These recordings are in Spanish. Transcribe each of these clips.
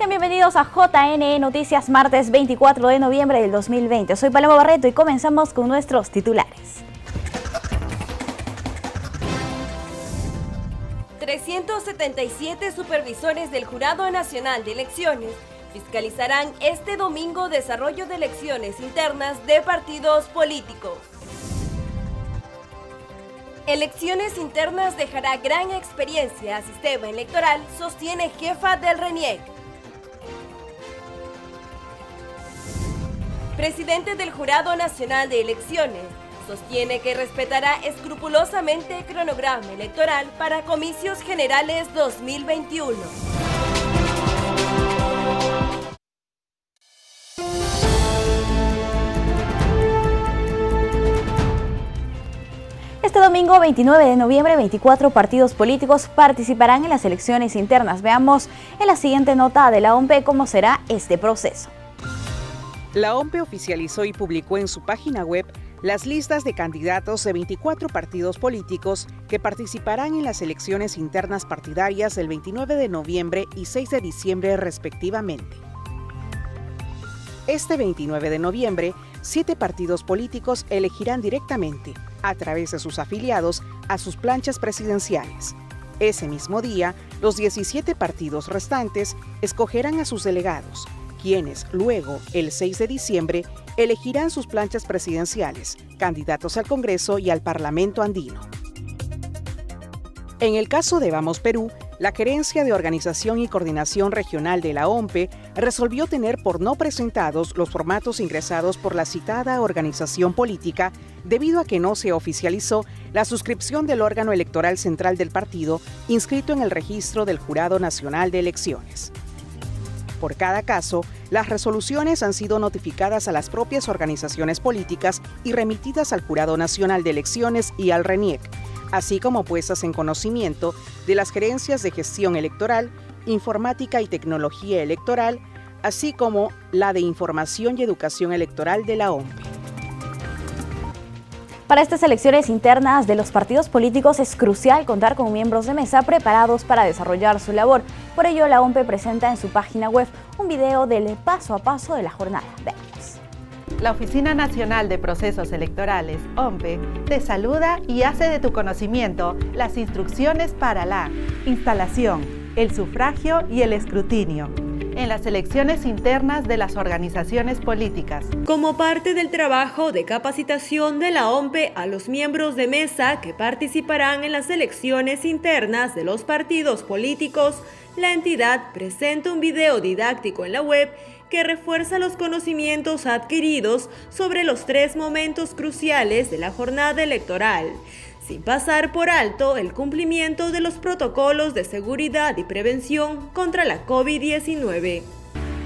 Sean bienvenidos a JNE Noticias, martes 24 de noviembre del 2020. Soy Paloma Barreto y comenzamos con nuestros titulares. 377 supervisores del Jurado Nacional de Elecciones fiscalizarán este domingo desarrollo de elecciones internas de partidos políticos. Elecciones internas dejará gran experiencia al sistema electoral, sostiene jefa del RENIEC. Presidente del Jurado Nacional de Elecciones sostiene que respetará escrupulosamente el cronograma electoral para comicios generales 2021. Este domingo 29 de noviembre, 24 partidos políticos participarán en las elecciones internas. Veamos en la siguiente nota de la OMPE cómo será este proceso. La OMPE oficializó y publicó en su página web las listas de candidatos de 24 partidos políticos que participarán en las elecciones internas partidarias del 29 de noviembre y 6 de diciembre respectivamente. Este 29 de noviembre, 7 partidos políticos elegirán directamente, a través de sus afiliados, a sus planchas presidenciales. Ese mismo día, los 17 partidos restantes escogerán a sus delegados, quienes luego, el 6 de diciembre, elegirán sus planchas presidenciales, candidatos al Congreso y al Parlamento andino. En el caso de Vamos Perú, la Gerencia de Organización y Coordinación Regional de la OMPE resolvió tener por no presentados los formatos ingresados por la citada organización política debido a que no se oficializó la suscripción del órgano electoral central del partido inscrito en el registro del Jurado Nacional de Elecciones. Por cada caso, las resoluciones han sido notificadas a las propias organizaciones políticas y remitidas al Jurado Nacional de Elecciones y al RENIEC, así como puestas en conocimiento de las gerencias de gestión electoral, informática y tecnología electoral, así como la de información y educación electoral de la OMPE. Para estas elecciones internas de los partidos políticos es crucial contar con miembros de mesa preparados para desarrollar su labor. Por ello, la OMPE presenta en su página web un video del paso a paso de la jornada. Veamos. La Oficina Nacional de Procesos Electorales, OMPE, te saluda y hace de tu conocimiento las instrucciones para la instalación, el sufragio y el escrutinio en las elecciones internas de las organizaciones políticas. Como parte del trabajo de capacitación de la OMPE a los miembros de mesa que participarán en las elecciones internas de los partidos políticos, la entidad presenta un video didáctico en la web que refuerza los conocimientos adquiridos sobre los 3 momentos cruciales de la jornada electoral, sin pasar por alto el cumplimiento de los protocolos de seguridad y prevención contra la COVID-19.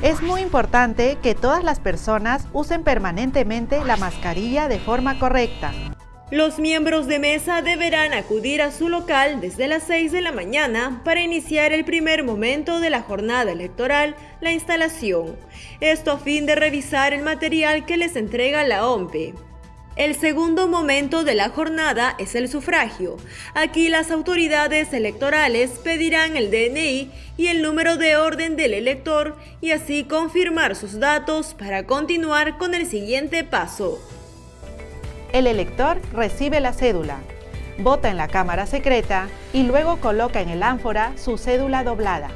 Es muy importante que todas las personas usen permanentemente la mascarilla de forma correcta. Los miembros de mesa deberán acudir a su local desde las 6 de la mañana para iniciar el primer momento de la jornada electoral, la instalación. Esto a fin de revisar el material que les entrega la OMPE. El segundo momento de la jornada es el sufragio. Aquí las autoridades electorales pedirán el DNI y el número de orden del elector y así confirmar sus datos para continuar con el siguiente paso. El elector recibe la cédula, vota en la cámara secreta y luego coloca en el ánfora su cédula doblada.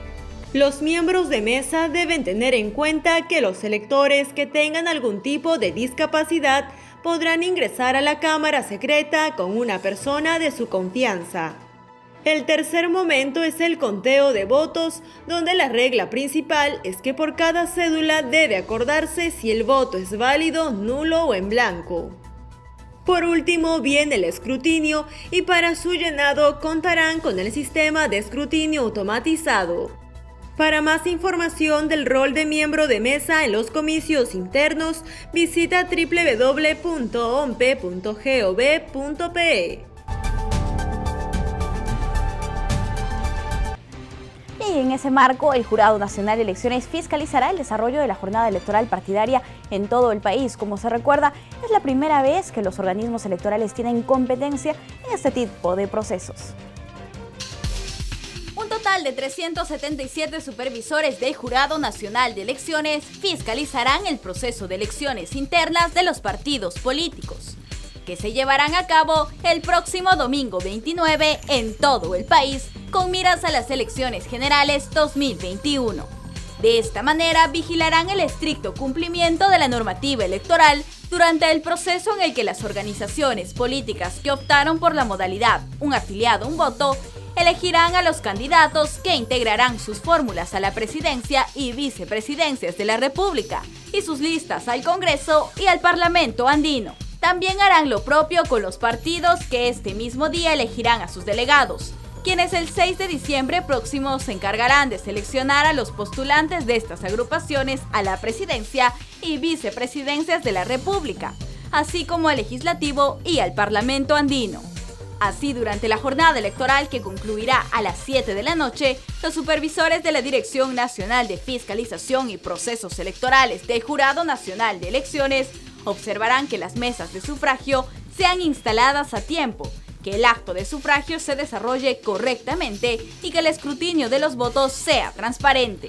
Los miembros de mesa deben tener en cuenta que los electores que tengan algún tipo de discapacidad podrán ingresar a la cámara secreta con una persona de su confianza. El tercer momento es el conteo de votos, donde la regla principal es que por cada cédula debe acordarse si el voto es válido, nulo o en blanco. Por último viene el escrutinio y para su llenado contarán con el sistema de escrutinio automatizado. Para más información del rol de miembro de mesa en los comicios internos, visita www.ompe.gov.pe. Y en ese marco, el Jurado Nacional de Elecciones fiscalizará el desarrollo de la jornada electoral partidaria en todo el país. Como se recuerda, es la primera vez que los organismos electorales tienen competencia en este tipo de procesos. Un total total de 377 supervisores del Jurado Nacional de Elecciones fiscalizarán el proceso de elecciones internas de los partidos políticos, que se llevarán a cabo el próximo domingo 29 en todo el país, con miras a las elecciones generales 2021. De esta manera, vigilarán el estricto cumplimiento de la normativa electoral durante el proceso en el que las organizaciones políticas que optaron por la modalidad un afiliado, un voto, elegirán a los candidatos que integrarán sus fórmulas a la presidencia y vicepresidencias de la República y sus listas al Congreso y al Parlamento andino. También harán lo propio con los partidos que este mismo día elegirán a sus delegados, quienes el 6 de diciembre próximo se encargarán de seleccionar a los postulantes de estas agrupaciones a la presidencia y vicepresidencias de la República, así como al legislativo y al Parlamento andino. Así, durante la jornada electoral que concluirá a las 7 de la noche, los supervisores de la Dirección Nacional de Fiscalización y Procesos Electorales del Jurado Nacional de Elecciones observarán que las mesas de sufragio sean instaladas a tiempo, que el acto de sufragio se desarrolle correctamente y que el escrutinio de los votos sea transparente.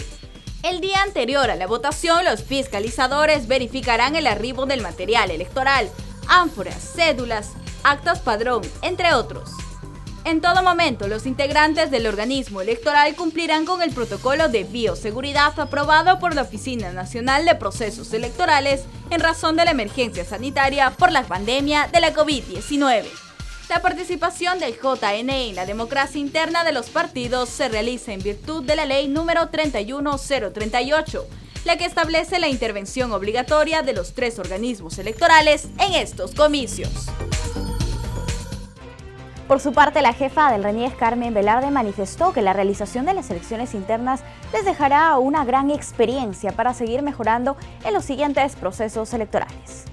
El día anterior a la votación, los fiscalizadores verificarán el arribo del material electoral, ánforas, cédulas, actas padrón, entre otros. En todo momento, los integrantes del organismo electoral cumplirán con el protocolo de bioseguridad aprobado por la Oficina Nacional de Procesos Electorales en razón de la emergencia sanitaria por la pandemia de la COVID-19. La participación del JNE en la democracia interna de los partidos se realiza en virtud de la ley número 31038, la que establece la intervención obligatoria de los 3 organismos electorales en estos comicios. Por su parte, la jefa del RENIEC, Carmen Velarde, manifestó que la realización de las elecciones internas les dejará una gran experiencia para seguir mejorando en los siguientes procesos electorales.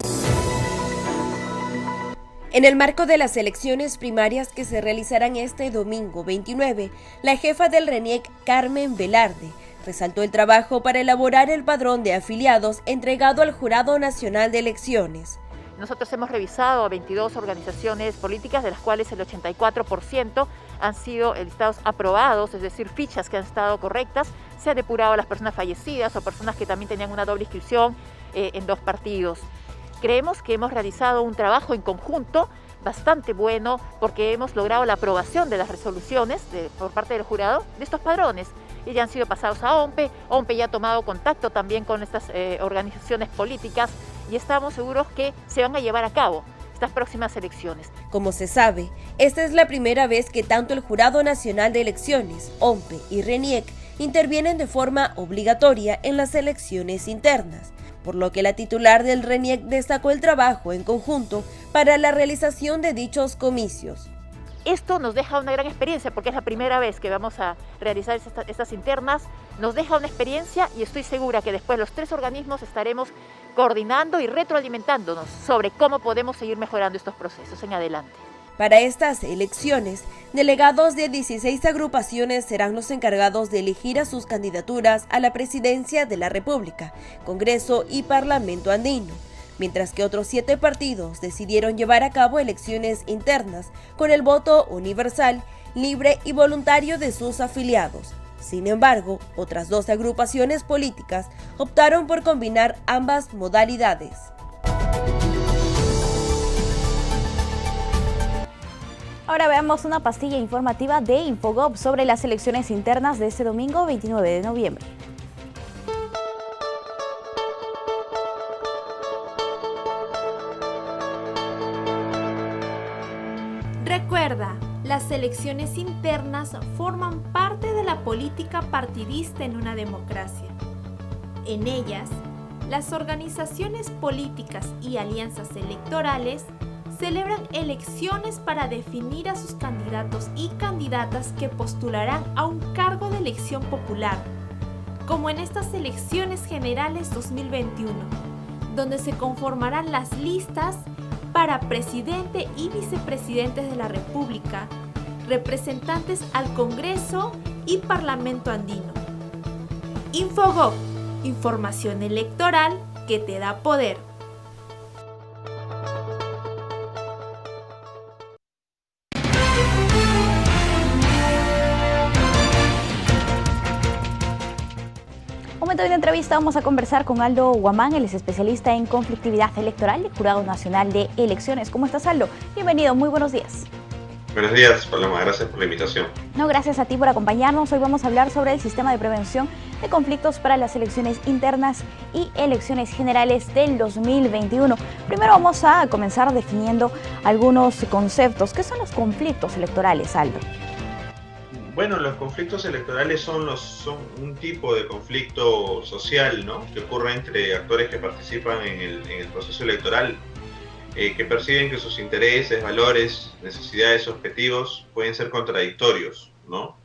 En el marco de las elecciones primarias que se realizarán este domingo 29, la jefa del RENIEC, Carmen Velarde, resaltó el trabajo para elaborar el padrón de afiliados entregado al Jurado Nacional de Elecciones. Nosotros hemos revisado 22 organizaciones políticas, de las cuales el 84% han sido listados aprobados, es decir, fichas que han estado correctas. Se han depurado a las personas fallecidas o personas que también tenían una doble inscripción en 2 partidos. Creemos que hemos realizado un trabajo en conjunto bastante bueno porque hemos logrado la aprobación de las resoluciones por parte del jurado de estos padrones y ya han sido pasados a OMPE. OMPE ya ha tomado contacto también con estas organizaciones políticas y estamos seguros que se van a llevar a cabo estas próximas elecciones. Como se sabe, esta es la primera vez que tanto el Jurado Nacional de Elecciones, OMPE y RENIEC intervienen de forma obligatoria en las elecciones internas, por lo que la titular del RENIEC destacó el trabajo en conjunto para la realización de dichos comicios. Esto nos deja una gran experiencia porque es la primera vez que vamos a realizar estas internas, nos deja una experiencia y estoy segura que después los 3 organismos estaremos coordinando y retroalimentándonos sobre cómo podemos seguir mejorando estos procesos en adelante. Para estas elecciones, delegados de 16 agrupaciones serán los encargados de elegir a sus candidaturas a la presidencia de la República, Congreso y Parlamento andino, mientras que otros 7 partidos decidieron llevar a cabo elecciones internas con el voto universal, libre y voluntario de sus afiliados. Sin embargo, otras 2 agrupaciones políticas optaron por combinar ambas modalidades. Ahora veamos una pastilla informativa de Infogov sobre las elecciones internas de este domingo 29 de noviembre. Recuerda, las elecciones internas forman parte de la política partidista en una democracia. En ellas, las organizaciones políticas y alianzas electorales celebran elecciones para definir a sus candidatos y candidatas que postularán a un cargo de elección popular, como en estas elecciones generales 2021, donde se conformarán las listas para presidente y vicepresidentes de la República, representantes al Congreso y Parlamento andino. Infogov, información electoral que te da poder. Momento de una entrevista, vamos a conversar con Aldo Guamán, él es especialista en conflictividad electoral del Jurado Nacional de Elecciones. ¿Cómo estás, Aldo? Bienvenido, muy buenos días. Buenos días, Paloma, gracias por la invitación. No, gracias a ti por acompañarnos. Hoy vamos a hablar sobre el sistema de prevención de conflictos para las elecciones internas y elecciones generales del 2021. Primero vamos a comenzar definiendo algunos conceptos. ¿Qué son los conflictos electorales, Aldo? Bueno, los conflictos electorales son un tipo de conflicto social, ¿no?, que ocurre entre actores que participan en el proceso electoral, que perciben que sus intereses, valores, necesidades, objetivos pueden ser contradictorios, ¿no?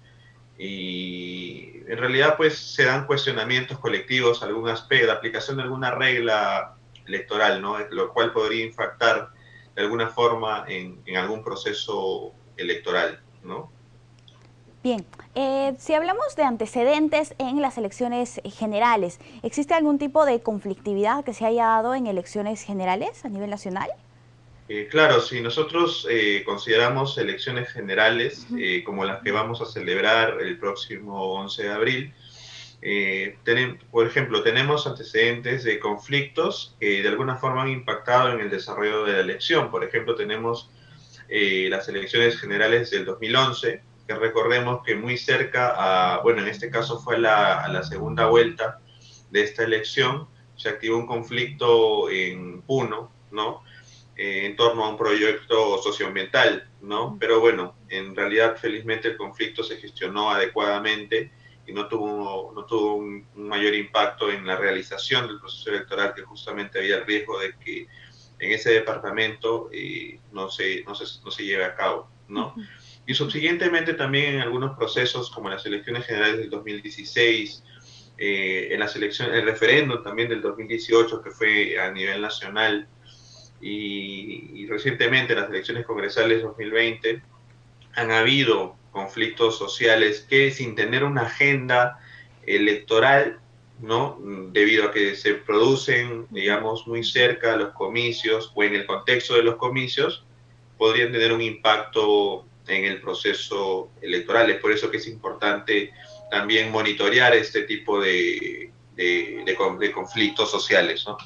Y en realidad pues se dan cuestionamientos colectivos, la aplicación de alguna regla electoral, ¿no?, lo cual podría impactar de alguna forma en algún proceso electoral, ¿no? Bien, si hablamos de antecedentes en las elecciones generales, ¿existe algún tipo de conflictividad que se haya dado en elecciones generales a nivel nacional? Claro, si nosotros consideramos elecciones generales como las que vamos a celebrar el próximo 11 de abril, por ejemplo, tenemos antecedentes de conflictos que de alguna forma han impactado en el desarrollo de la elección. Por ejemplo, tenemos las elecciones generales del 2011, que recordemos que muy cerca, en este caso fue a la segunda vuelta de esta elección, se activó un conflicto en Puno, ¿no?, en torno a un proyecto socioambiental, ¿no? Pero bueno, en realidad felizmente el conflicto se gestionó adecuadamente y no tuvo un mayor impacto en la realización del proceso electoral, que justamente había el riesgo de que en ese departamento no se lleve a cabo, ¿no? Y subsiguientemente también en algunos procesos como las elecciones generales del 2016, el referéndum también del 2018, que fue a nivel nacional, y recientemente las elecciones congresales 2020, han habido conflictos sociales que, sin tener una agenda electoral, ¿no?, debido a que se producen, digamos, muy cerca a los comicios o en el contexto de los comicios, podrían tener un impacto en el proceso electoral. Es por eso que es importante también monitorear este tipo de conflictos sociales, ¿no?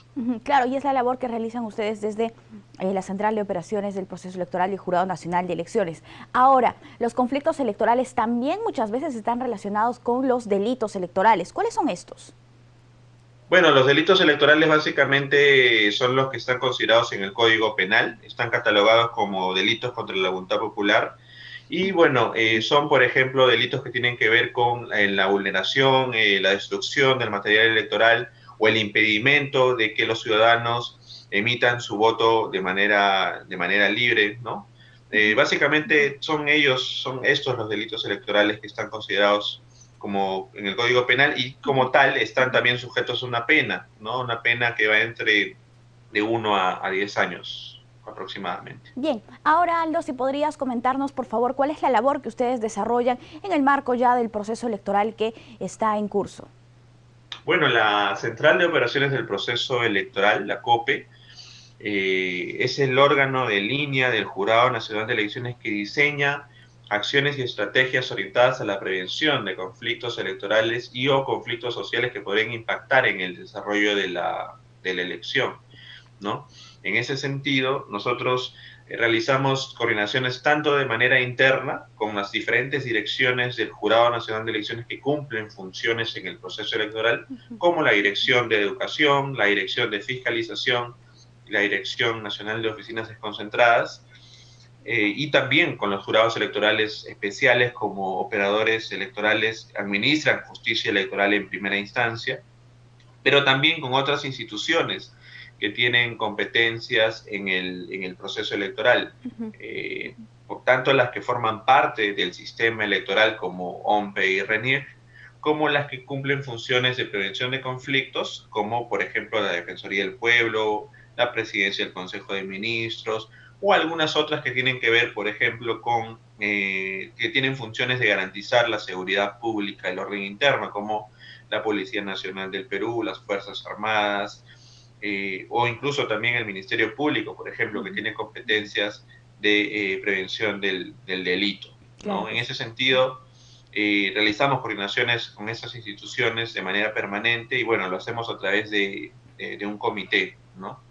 Claro, y es la labor que realizan ustedes desde la Central de Operaciones del Proceso Electoral y Jurado Nacional de Elecciones. Ahora, los conflictos electorales también muchas veces están relacionados con los delitos electorales. ¿Cuáles son estos? Bueno, los delitos electorales básicamente son los que están considerados en el Código Penal, están catalogados como delitos contra la voluntad popular y bueno, son por ejemplo delitos que tienen que ver con la vulneración, la destrucción del material electoral o el impedimento de que los ciudadanos emitan su voto de manera libre, ¿no? Básicamente son estos los delitos electorales que están considerados como en el Código Penal y como tal están también sujetos a una pena, ¿no? Una pena que va entre de 1 a 10 años aproximadamente. Bien, ahora Aldo, si podrías comentarnos por favor cuál es la labor que ustedes desarrollan en el marco ya del proceso electoral que está en curso. Bueno, la Central de Operaciones del Proceso Electoral, la COPE, es el órgano de línea del Jurado Nacional de Elecciones que diseña acciones y estrategias orientadas a la prevención de conflictos electorales y o conflictos sociales que podrían impactar en el desarrollo de la elección, ¿no? En ese sentido, nosotros realizamos coordinaciones tanto de manera interna con las diferentes direcciones del Jurado Nacional de Elecciones que cumplen funciones en el proceso electoral, como la Dirección de Educación, la Dirección de Fiscalización, la Dirección Nacional de Oficinas Desconcentradas, y también con los jurados electorales especiales como operadores electorales administran justicia electoral en primera instancia, pero también con otras instituciones que tienen competencias en el proceso electoral. Por tanto, las que forman parte del sistema electoral como OMPE y RENIEC, como las que cumplen funciones de prevención de conflictos, como por ejemplo la Defensoría del Pueblo, la Presidencia del Consejo de Ministros, o algunas otras que tienen que ver, por ejemplo, con que tienen funciones de garantizar la seguridad pública, el orden interno, como la Policía Nacional del Perú, las Fuerzas Armadas, o incluso también el Ministerio Público, por ejemplo, que tiene competencias de prevención del delito, ¿no? En ese sentido, realizamos coordinaciones con esas instituciones de manera permanente y bueno, lo hacemos a través de un comité, ¿no?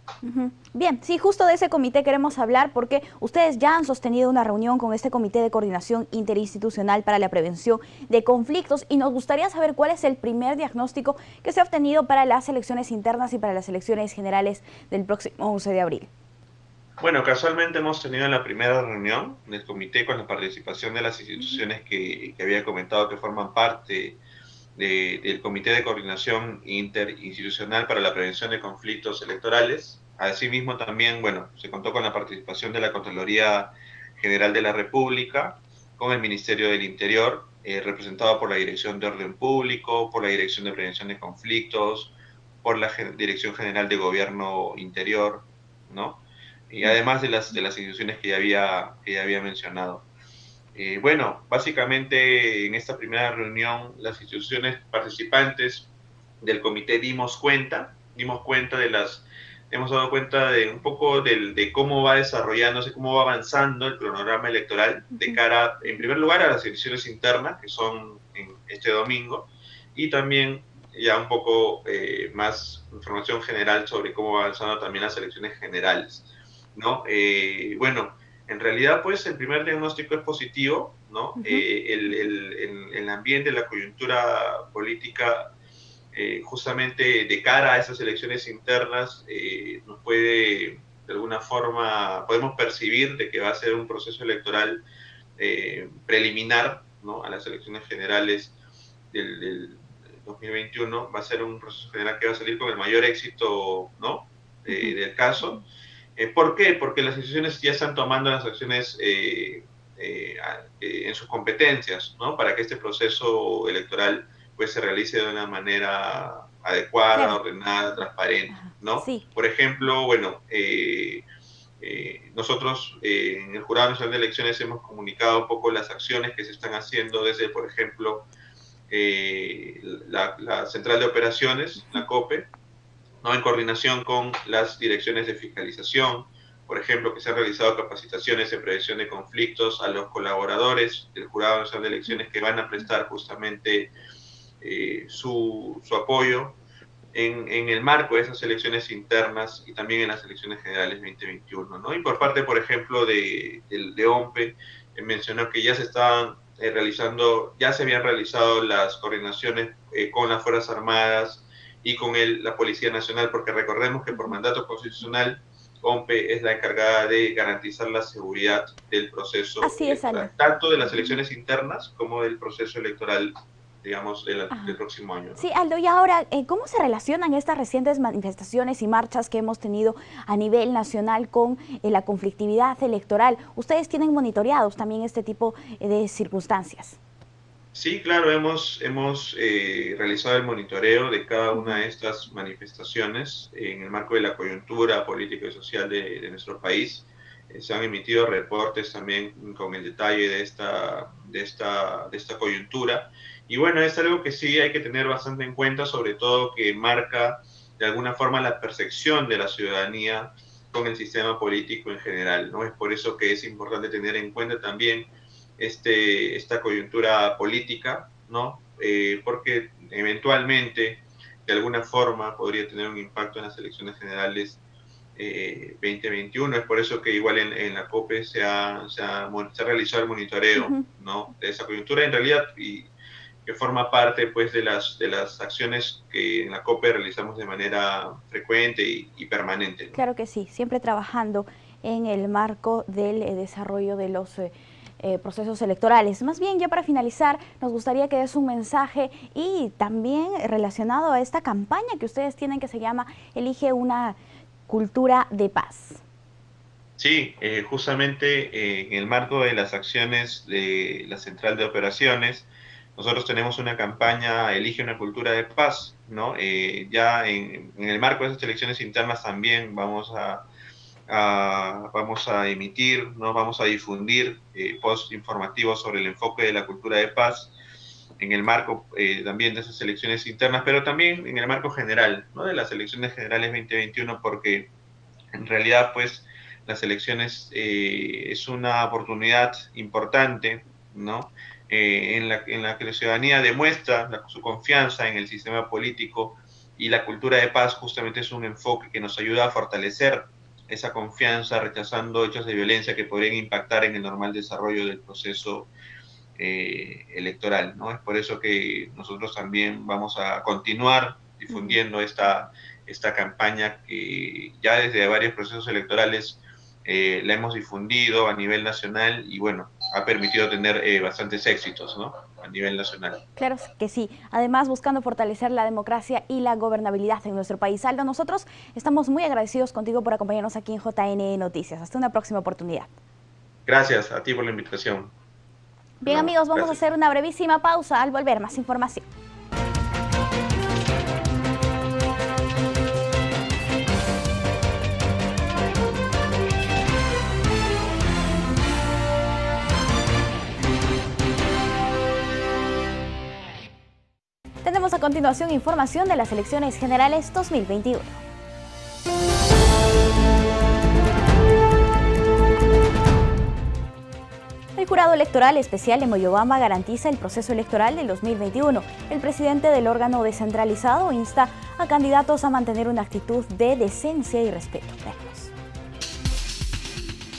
Bien, sí, justo de ese comité queremos hablar porque ustedes ya han sostenido una reunión con este Comité de Coordinación Interinstitucional para la Prevención de Conflictos y nos gustaría saber cuál es el primer diagnóstico que se ha obtenido para las elecciones internas y para las elecciones generales del próximo 11 de abril. Bueno, casualmente hemos tenido la primera reunión del comité con la participación de las instituciones que había comentado que forman parte del Comité de Coordinación Interinstitucional para la Prevención de Conflictos Electorales. Asimismo también, bueno, se contó con la participación de la Contraloría General de la República, con el Ministerio del Interior, representado por la Dirección de Orden Público, por la Dirección de Prevención de Conflictos, por la Dirección General de Gobierno Interior, ¿no? Y además de las instituciones que ya había mencionado. Bueno, básicamente en esta primera reunión las instituciones participantes del comité hemos dado cuenta de un poco de cómo va desarrollándose, cómo va avanzando el cronograma electoral de cara, en primer lugar, a las elecciones internas, que son en este domingo, y también ya un poco más información general sobre cómo va avanzando también las elecciones generales, ¿no? Bueno, en realidad, pues, el primer diagnóstico es positivo, ¿no? El ambiente, la coyuntura política, justamente de cara a esas elecciones internas, nos puede, de alguna forma, podemos percibir de que va a ser un proceso electoral preliminar, ¿no? A las elecciones generales del 2021. Va a ser un proceso general que va a salir con el mayor éxito, ¿no? Del caso. ¿Por qué? Porque las instituciones ya están tomando las acciones en sus competencias, ¿no? Para que este proceso electoral pues se realice de una manera adecuada, claro, ordenada, transparente, ¿no? Sí. Por ejemplo, bueno, nosotros en el Jurado Nacional de Elecciones hemos comunicado un poco las acciones que se están haciendo desde, por ejemplo, la Central de Operaciones, la COPE, ¿no? En coordinación con las direcciones de fiscalización, por ejemplo, que se han realizado capacitaciones de prevención de conflictos a los colaboradores del Jurado Nacional de Elecciones que van a prestar justamente su apoyo en el marco de esas elecciones internas y también en las elecciones generales 2021, ¿no? Y por parte, por ejemplo, de OMPE, mencionó que ya se estaban ya se habían realizado las coordinaciones con las Fuerzas Armadas y con la Policía Nacional, porque recordemos que por mandato constitucional, OMPE es la encargada de garantizar la seguridad del proceso electoral, tanto de las elecciones internas como del proceso electoral, digamos, del próximo año, ¿no? Sí, Aldo, y ahora, ¿cómo se relacionan estas recientes manifestaciones y marchas que hemos tenido a nivel nacional con la conflictividad electoral? ¿Ustedes tienen monitoreados también este tipo de circunstancias? Sí, claro, hemos realizado el monitoreo de cada una de estas manifestaciones en el marco de la coyuntura política y social de nuestro país. Se han emitido reportes también con el detalle de esta coyuntura. Y bueno, es algo que sí hay que tener bastante en cuenta, sobre todo que marca de alguna forma la percepción de la ciudadanía con el sistema político en general, ¿no? Es por eso que es importante tener en cuenta también esta coyuntura política, ¿no? Porque eventualmente, de alguna forma, podría tener un impacto en las elecciones generales 2021. Es por eso que igual en la COPE se ha realizado el monitoreo, ¿no? De esa coyuntura, en realidad, y que forma parte, pues, de las acciones que en la COPE realizamos de manera frecuente y permanente, ¿no? Claro que sí, siempre trabajando en el marco del desarrollo de los procesos electorales. Más bien, ya para finalizar, nos gustaría que des un mensaje y también relacionado a esta campaña que ustedes tienen que se llama Elige una cultura de paz. Sí, justamente en el marco de las acciones de la Central de Operaciones, nosotros tenemos una campaña Elige una cultura de paz, ¿no? Ya en el marco de esas elecciones internas también vamos a emitir, ¿no? Vamos a difundir posts informativos sobre el enfoque de la cultura de paz en el marco también de esas elecciones internas, pero también en el marco general, ¿no? De las elecciones generales 2021, porque en realidad, pues, las elecciones es una oportunidad importante, ¿no? en la que la ciudadanía demuestra su confianza en el sistema político, y la cultura de paz justamente es un enfoque que nos ayuda a fortalecer esa confianza, rechazando hechos de violencia que podrían impactar en el normal desarrollo del proceso electoral, ¿no? Es por eso que nosotros también vamos a continuar difundiendo esta campaña que ya desde varios procesos electorales la hemos difundido a nivel nacional y bueno, ha permitido tener bastantes éxitos, ¿no? A nivel nacional. Claro que sí. Además, buscando fortalecer la democracia y la gobernabilidad en nuestro país. Aldo, nosotros estamos muy agradecidos contigo por acompañarnos aquí en JN Noticias. Hasta una próxima oportunidad. Gracias a ti por la invitación. Bien, amigos, vamos a hacer una brevísima pausa. Al volver, más información. Tenemos a continuación información de las elecciones generales 2021. El Jurado Electoral Especial de Moyobamba garantiza el proceso electoral del 2021. El presidente del órgano descentralizado insta a candidatos a mantener una actitud de decencia y respeto. Veamos.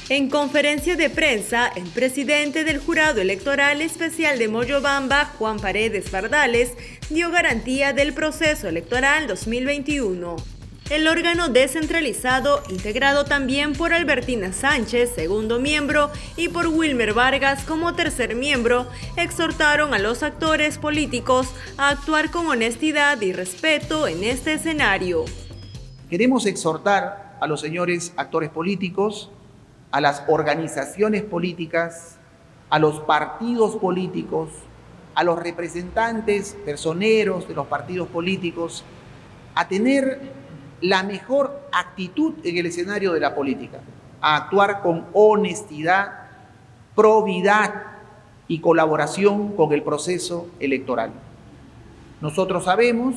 En conferencia de prensa, el presidente del Jurado Electoral Especial de Moyobamba, Juan Paredes Bardales, dio garantía del proceso electoral 2021. El órgano descentralizado, integrado también por Albertina Sánchez, segundo miembro, y por Wilmer Vargas como tercer miembro, exhortaron a los actores políticos a actuar con honestidad y respeto en este escenario. Queremos exhortar a los señores actores políticos, a las organizaciones políticas, a los partidos políticos, a los representantes personeros de los partidos políticos, a tener la mejor actitud en el escenario de la política, a actuar con honestidad, probidad y colaboración con el proceso electoral. Nosotros sabemos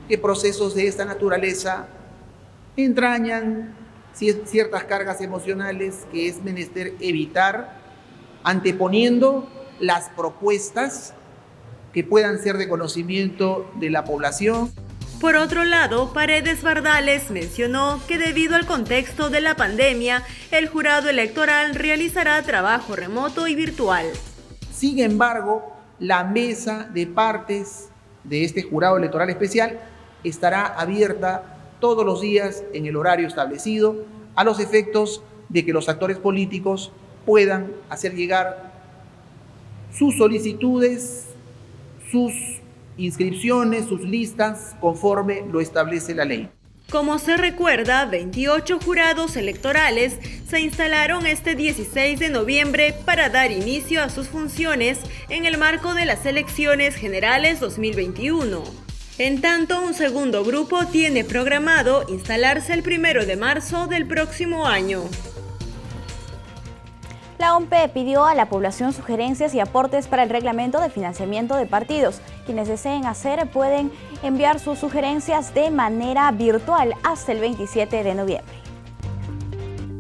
que procesos de esta naturaleza entrañan ciertas cargas emocionales que es menester evitar, anteponiendo las propuestas que puedan ser de conocimiento de la población. Por otro lado, Paredes Bardales mencionó que debido al contexto de la pandemia, el jurado electoral realizará trabajo remoto y virtual. Sin embargo, la mesa de partes de este jurado electoral especial estará abierta todos los días en el horario establecido, a los efectos de que los actores políticos puedan hacer llegar sus solicitudes, sus inscripciones, sus listas, conforme lo establece la ley. Como se recuerda, 28 jurados electorales se instalaron este 16 de noviembre para dar inicio a sus funciones en el marco de las elecciones generales 2021. En tanto, un segundo grupo tiene programado instalarse el 1 de marzo del próximo año. La OMPE pidió a la población sugerencias y aportes para el reglamento de financiamiento de partidos. Quienes deseen hacer pueden enviar sus sugerencias de manera virtual hasta el 27 de noviembre.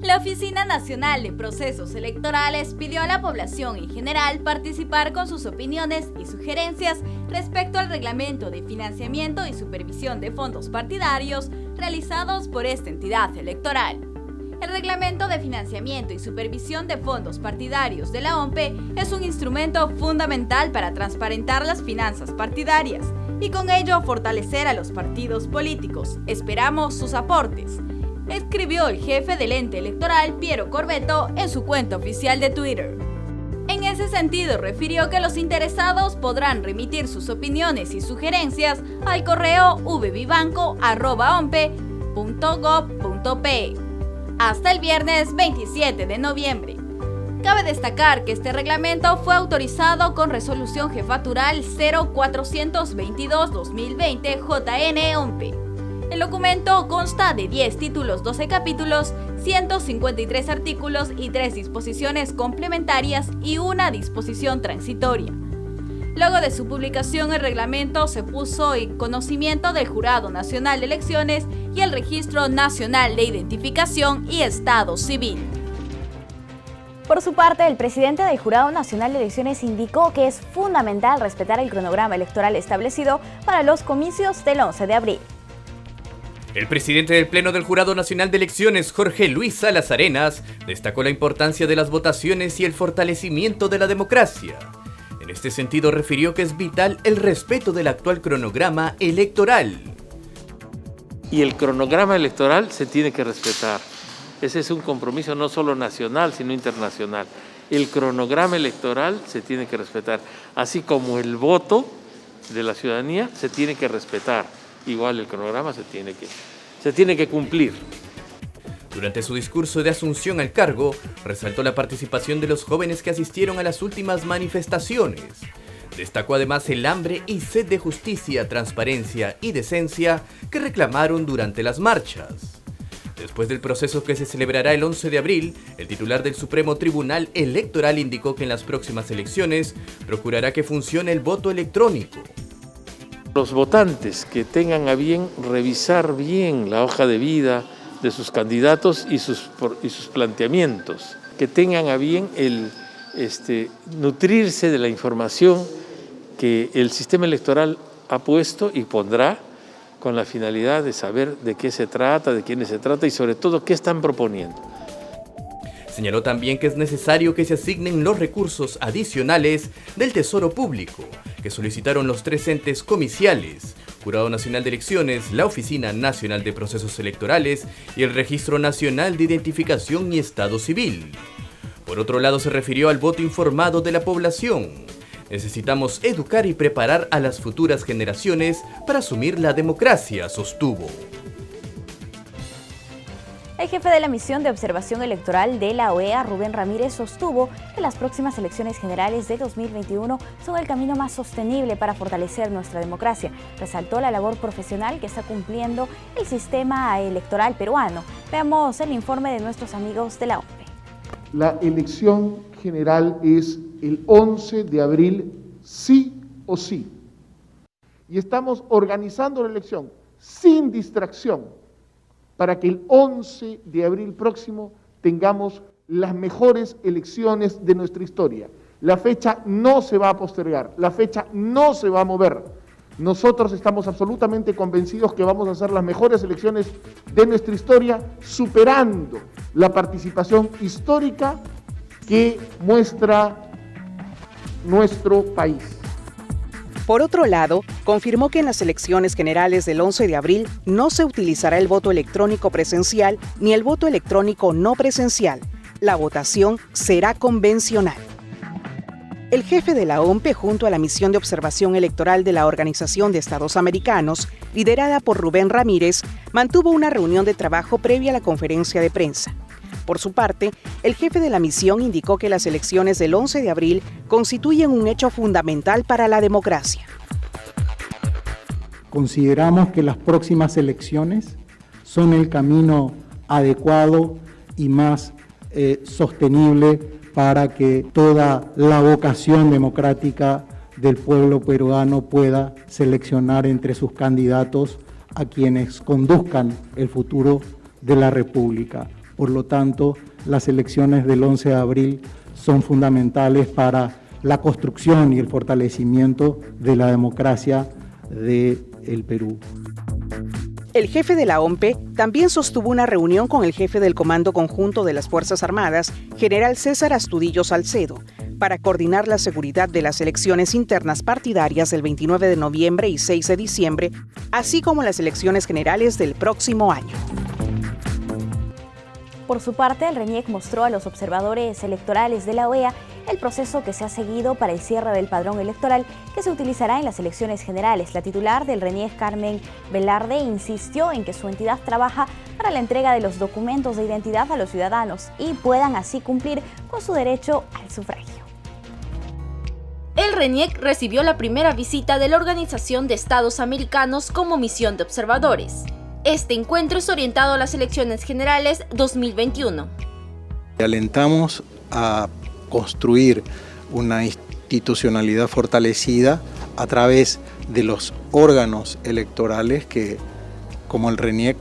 La Oficina Nacional de Procesos Electorales pidió a la población en general participar con sus opiniones y sugerencias respecto al reglamento de financiamiento y supervisión de fondos partidarios realizados por esta entidad electoral. El reglamento de financiamiento y supervisión de fondos partidarios de la OMPE es un instrumento fundamental para transparentar las finanzas partidarias y con ello fortalecer a los partidos políticos. Esperamos sus aportes, escribió el jefe del ente electoral, Piero Corbeto, en su cuenta oficial de Twitter. En ese sentido, refirió que los interesados podrán remitir sus opiniones y sugerencias al correo vvibanco@ompe.gov.pe hasta el viernes 27 de noviembre. Cabe destacar que este reglamento fue autorizado con resolución jefatural 0422-2020 JN OMPE. El documento consta de 10 títulos, 12 capítulos, 153 artículos y 3 disposiciones complementarias y una disposición transitoria. Luego de su publicación, el reglamento se puso en conocimiento del Jurado Nacional de Elecciones y el Registro Nacional de Identificación y Estado Civil. Por su parte, el presidente del Jurado Nacional de Elecciones indicó que es fundamental respetar el cronograma electoral establecido para los comicios del 11 de abril. El presidente del Pleno del Jurado Nacional de Elecciones, Jorge Luis Salas Arenas, destacó la importancia de las votaciones y el fortalecimiento de la democracia. En este sentido, refirió que es vital el respeto del actual cronograma electoral. Y el cronograma electoral se tiene que respetar. Ese es un compromiso no solo nacional, sino internacional. El cronograma electoral se tiene que respetar, así como el voto de la ciudadanía se tiene que respetar. Igual el cronograma se tiene que cumplir. Durante su discurso de asunción al cargo, resaltó la participación de los jóvenes que asistieron a las últimas manifestaciones. Destacó además el hambre y sed de justicia, transparencia y decencia que reclamaron durante las marchas. Después del proceso que se celebrará el 11 de abril, el titular del Supremo Tribunal Electoral indicó que en las próximas elecciones procurará que funcione el voto electrónico. Los votantes que tengan a bien revisar bien la hoja de vida de sus candidatos y sus planteamientos, que tengan a bien nutrirse de la información que el sistema electoral ha puesto y pondrá con la finalidad de saber de qué se trata, de quiénes se trata y sobre todo qué están proponiendo. Señaló también que es necesario que se asignen los recursos adicionales del Tesoro Público, que solicitaron los 3 entes comiciales, Jurado Nacional de Elecciones, la Oficina Nacional de Procesos Electorales y el Registro Nacional de Identificación y Estado Civil. Por otro lado, se refirió al voto informado de la población. Necesitamos educar y preparar a las futuras generaciones para asumir la democracia, sostuvo. El jefe de la misión de observación electoral de la OEA, Rubén Ramírez, sostuvo que las próximas elecciones generales de 2021 son el camino más sostenible para fortalecer nuestra democracia. Resaltó la labor profesional que está cumpliendo el sistema electoral peruano. Veamos el informe de nuestros amigos de la OMPE. La elección general es el 11 de abril, sí o sí. Y estamos organizando la elección sin distracción para que el 11 de abril próximo tengamos las mejores elecciones de nuestra historia. La fecha no se va a postergar, la fecha no se va a mover. Nosotros estamos absolutamente convencidos que vamos a hacer las mejores elecciones de nuestra historia, superando la participación histórica que muestra nuestro país. Por otro lado, confirmó que en las elecciones generales del 11 de abril no se utilizará el voto electrónico presencial ni el voto electrónico no presencial. La votación será convencional. El jefe de la OMPE, junto a la misión de observación electoral de la Organización de Estados Americanos, liderada por Rubén Ramírez, mantuvo una reunión de trabajo previa a la conferencia de prensa. Por su parte, el jefe de la misión indicó que las elecciones del 11 de abril constituyen un hecho fundamental para la democracia. Consideramos que las próximas elecciones son el camino adecuado y más sostenible para que toda la vocación democrática del pueblo peruano pueda seleccionar entre sus candidatos a quienes conduzcan el futuro de la República. Por lo tanto, las elecciones del 11 de abril son fundamentales para la construcción y el fortalecimiento de la democracia del Perú. El jefe de la OMPE también sostuvo una reunión con el jefe del Comando Conjunto de las Fuerzas Armadas, general César Astudillo Salcedo, para coordinar la seguridad de las elecciones internas partidarias del 29 de noviembre y 6 de diciembre, así como las elecciones generales del próximo año. Por su parte, el RENIEC mostró a los observadores electorales de la OEA el proceso que se ha seguido para el cierre del padrón electoral que se utilizará en las elecciones generales. La titular del RENIEC, Carmen Velarde, insistió en que su entidad trabaja para la entrega de los documentos de identidad a los ciudadanos y puedan así cumplir con su derecho al sufragio. El RENIEC recibió la primera visita de la Organización de Estados Americanos como misión de observadores. Este encuentro es orientado a las elecciones generales 2021. Alentamos a construir una institucionalidad fortalecida a través de los órganos electorales que, como el RENIEC,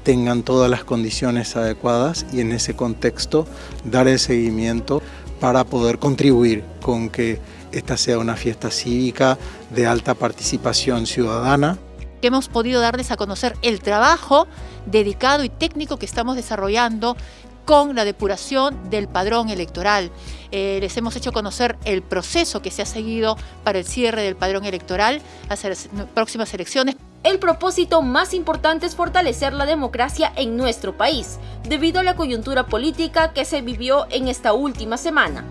tengan todas las condiciones adecuadas y en ese contexto dar el seguimiento para poder contribuir con que esta sea una fiesta cívica de alta participación ciudadana. Que hemos podido darles a conocer el trabajo dedicado y técnico que estamos desarrollando con la depuración del padrón electoral. Les hemos hecho conocer el proceso que se ha seguido para el cierre del padrón electoral hacia las próximas elecciones. El propósito más importante es fortalecer la democracia en nuestro país, debido a la coyuntura política que se vivió en esta última semana.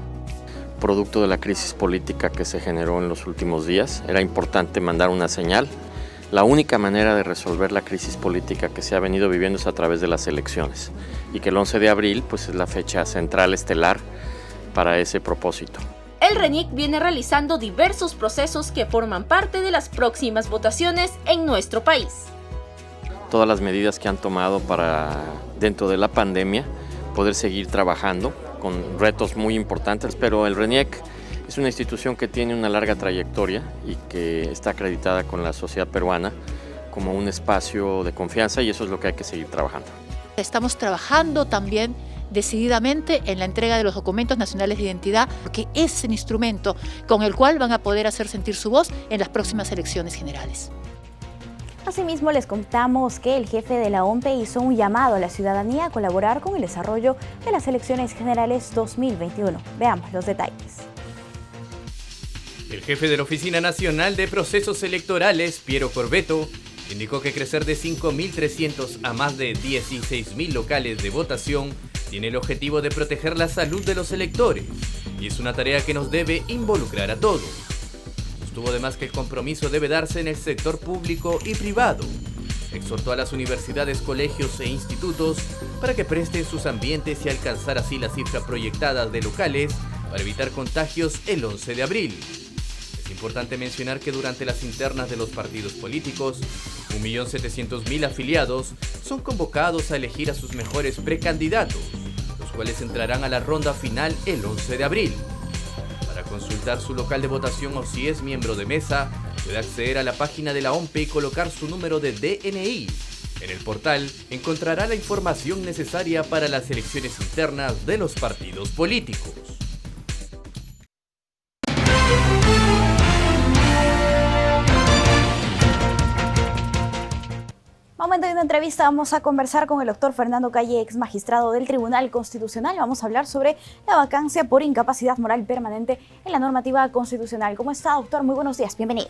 Producto de la crisis política que se generó en los últimos días, era importante mandar una señal. La única manera de resolver la crisis política que se ha venido viviendo es a través de las elecciones y que el 11 de abril pues, es la fecha central, estelar para ese propósito. El RENIEC viene realizando diversos procesos que forman parte de las próximas votaciones en nuestro país. Todas las medidas que han tomado para, dentro de la pandemia, poder seguir trabajando con retos muy importantes, pero el RENIEC es una institución que tiene una larga trayectoria y que está acreditada con la sociedad peruana como un espacio de confianza y eso es lo que hay que seguir trabajando. Estamos trabajando también decididamente en la entrega de los documentos nacionales de identidad, que es el instrumento con el cual van a poder hacer sentir su voz en las próximas elecciones generales. Asimismo, les contamos que el jefe de la OMPE hizo un llamado a la ciudadanía a colaborar con el desarrollo de las elecciones generales 2021. Veamos los detalles. El jefe de la Oficina Nacional de Procesos Electorales, Piero Corbeto, indicó que crecer de 5.300 a más de 16.000 locales de votación tiene el objetivo de proteger la salud de los electores y es una tarea que nos debe involucrar a todos. Sostuvo además que el compromiso debe darse en el sector público y privado. Exhortó a las universidades, colegios e institutos para que presten sus ambientes y alcanzar así la cifra proyectada de locales para evitar contagios el 11 de abril. Es importante mencionar que durante las internas de los partidos políticos, 1.700.000 afiliados son convocados a elegir a sus mejores precandidatos, los cuales entrarán a la ronda final el 11 de abril. Para consultar su local de votación o si es miembro de mesa, puede acceder a la página de la OMPE y colocar su número de DNI. En el portal encontrará la información necesaria para las elecciones internas de los partidos políticos. Momento de una entrevista, vamos a conversar con el doctor Fernando Calle, ex magistrado del Tribunal Constitucional. Vamos a hablar sobre la vacancia por incapacidad moral permanente en la normativa constitucional. ¿Cómo está, doctor? Muy buenos días, bienvenido.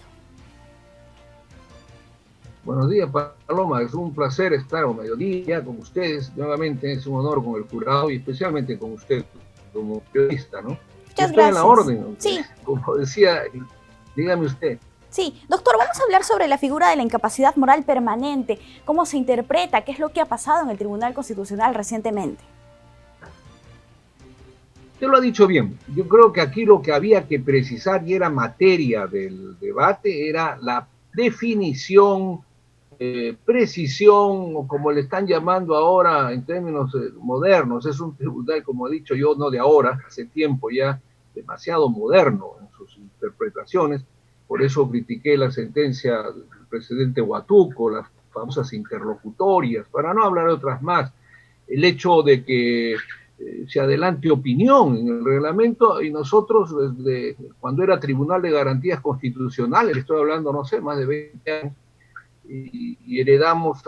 Buenos días, Paloma. Es un placer estar a mediodía con ustedes. Nuevamente es un honor con el jurado y especialmente con usted como periodista, ¿no? Muchas Estoy gracias. en la orden. Sí. Como decía, dígame usted. Sí, doctor, vamos a hablar sobre la figura de la incapacidad moral permanente, cómo se interpreta, qué es lo que ha pasado en el Tribunal Constitucional recientemente. Usted lo ha dicho bien. Yo creo que aquí lo que había que precisar y era materia del debate era la definición, precisión, o como le están llamando ahora en términos modernos. Es un tribunal, como he dicho yo, no de ahora, hace tiempo ya, demasiado moderno en sus interpretaciones. Por eso critiqué la sentencia del presidente Huatuco, las famosas interlocutorias, para no hablar de otras más. El hecho de que se adelante opinión en el reglamento, y nosotros desde cuando era Tribunal de Garantías Constitucionales, estoy hablando, no sé, más de 20 años, y heredamos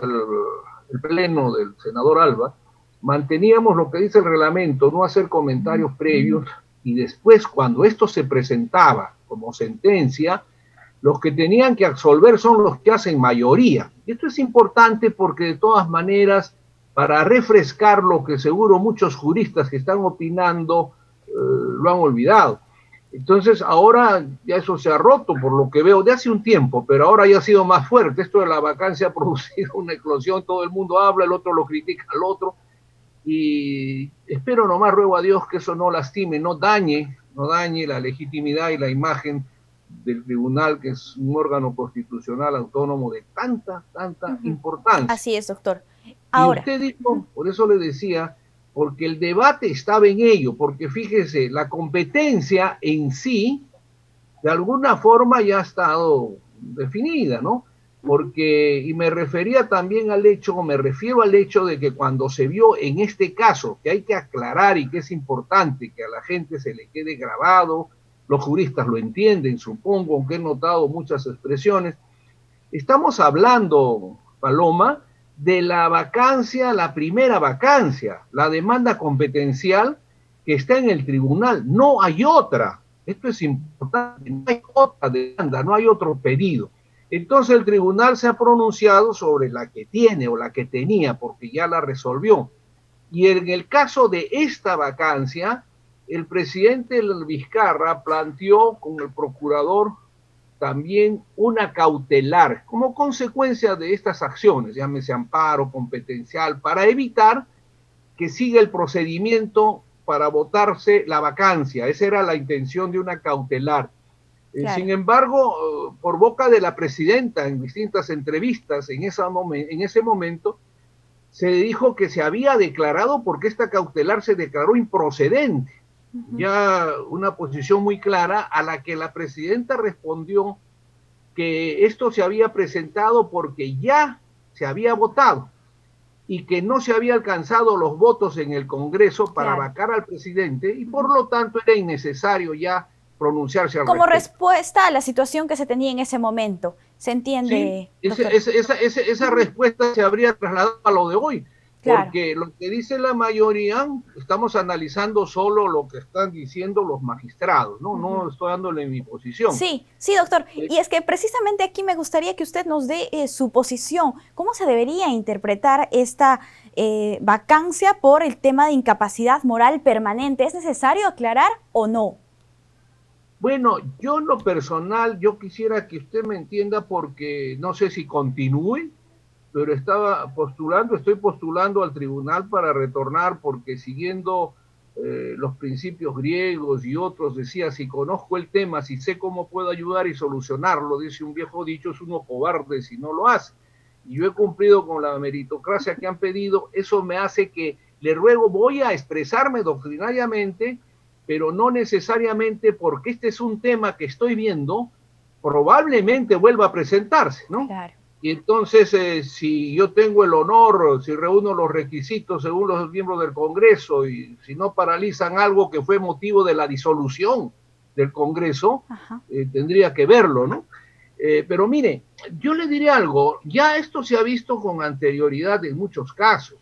el pleno del senador Alba, manteníamos lo que dice el reglamento, no hacer comentarios previos, y después cuando esto se presentaba como sentencia, los que tenían que absolver son los que hacen mayoría. Esto es importante porque de todas maneras, para refrescar lo que seguro muchos juristas que están opinando lo han olvidado. Entonces ahora ya eso se ha roto por lo que veo de hace un tiempo, pero ahora ya ha sido más fuerte. Esto de la vacancia ha producido una eclosión, todo el mundo habla, el otro lo critica al otro, y espero nomás, ruego a Dios que eso no lastime, no dañe la legitimidad y la imagen del tribunal, que es un órgano constitucional autónomo de tanta importancia. Así es, doctor. Ahora. Y usted dijo, por eso le decía, porque el debate estaba en ello, porque fíjese, la competencia en sí, de alguna forma ya ha estado definida, ¿no? porque, y me refiero al hecho de que cuando se vio en este caso, que hay que aclarar y que es importante que a la gente se le quede grabado, los juristas lo entienden, supongo, aunque he notado muchas expresiones, estamos hablando, Paloma, de la vacancia, la primera vacancia, la demanda competencial que está en el tribunal, no hay otra, esto es importante, no hay otra demanda, no hay otro pedido. Entonces el tribunal se ha pronunciado sobre la que tiene o la que tenía, porque ya la resolvió. Y en el caso de esta vacancia, el presidente Vizcarra planteó con el procurador también una cautelar, como consecuencia de estas acciones, llámese amparo competencial, para evitar que siga el procedimiento para votarse la vacancia. Esa era la intención de una cautelar. Claro. Sin embargo, por boca de la presidenta en distintas entrevistas en ese momento, se dijo que se había declarado porque esta cautelar se declaró improcedente. Ya una posición muy clara a la que la presidenta respondió que esto se había presentado porque ya se había votado y que no se había alcanzado los votos en el Congreso para vacar al presidente y por lo tanto era innecesario ya pronunciarse al respecto. Como respuesta a la situación que se tenía en ese momento, ¿se entiende? Sí, esa respuesta se habría trasladado a lo de hoy, porque lo que dice la mayoría, estamos analizando solo lo que están diciendo los magistrados, ¿no? No estoy dándole mi posición. Sí, doctor, y es que precisamente aquí me gustaría que usted nos dé su posición, ¿cómo se debería interpretar esta vacancia por el tema de incapacidad moral permanente? ¿Es necesario aclarar o no? Bueno, yo en lo personal, yo quisiera que usted me entienda porque no sé si continúe, pero estoy postulando al tribunal para retornar porque siguiendo los principios griegos y otros, decía, si conozco el tema, si sé cómo puedo ayudar y solucionarlo, dice un viejo dicho, es uno cobarde si no lo hace. Y yo he cumplido con la meritocracia que han pedido, eso me hace que le ruego, voy a expresarme doctrinariamente, pero no necesariamente porque este es un tema que estoy viendo, probablemente vuelva a presentarse, ¿no? Claro. Y entonces, si yo tengo el honor, si reúno los requisitos según los miembros del Congreso y si no paralizan algo que fue motivo de la disolución del Congreso, tendría que verlo, ¿no? Pero mire, yo le diré algo, ya esto se ha visto con anterioridad en muchos casos.